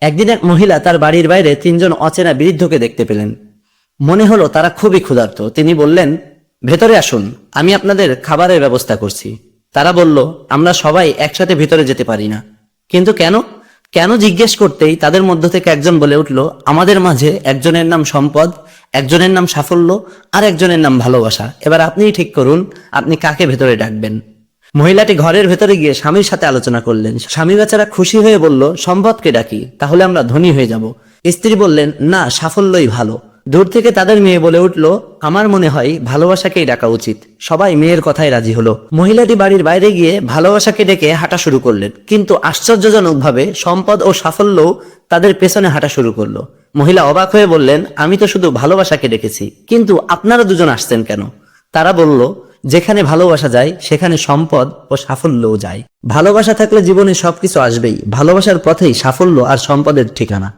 একদিন এক মহিলা তার বাড়ির বাইরে তিনজন অচেনা বৃদ্ধকে দেখতে পেলেন। মনে হলো তারা খুবই ক্ষুধার্ত। তিনি বললেন, ভেতরে আসুন, আমি আপনাদের খাবারের ব্যবস্থা করছি। তারা বলল, আমরা সবাই একসাথে ভিতরে যেতে পারি না। কিন্তু কেন কেন জিজ্ঞেস করতেই তাদের মধ্য থেকে একজন বলে উঠল, আমাদের মাঝে একজনের নাম সম্পদ, একজনের নাম সাফল্য, আর একজনের নাম ভালোবাসা। এবার আপনিই ঠিক করুন আপনি কাকে ভেতরে ডাকবেন। মহিলাটি ঘরের ভেতরে গিয়ে স্বামীর সাথে আলোচনা করলেন। স্বামী বেচারা খুশি হয়ে বলল, সম্পদকে ডাকি, তাহলে আমরা ধনী হয়ে যাব। স্ত্রী বললেন, না, সাফল্যই ভালো। দূর থেকে তাদের মেয়ে বলে উঠল, আমার মনে হয় ভালোবাসাকেই ডাকা উচিত। সবাই মেয়ের কথায় রাজি হলো। মহিলাটি বাড়ির বাইরে গিয়ে ভালোবাসাকে ডেকে হাঁটা শুরু করলেন, কিন্তু আশ্চর্যজনকভাবে সম্পদ ও সাফল্যও তাদের পেছনে হাঁটা শুরু করলো। মহিলা অবাক হয়ে বললেন, আমি তো শুধু ভালোবাসাকে ডেকেছি, কিন্তু আপনারা দুজন আসছেন কেন? তারা বলল, যেখানে ভালোবাসা যায় সেখানে সম্পদ ও সাফল্যও যায়। ভালোবাসা থাকলে জীবনে সবকিছু আসবেই। ভালোবাসার পথেই সাফল্য আর সম্পদের ঠিকানা।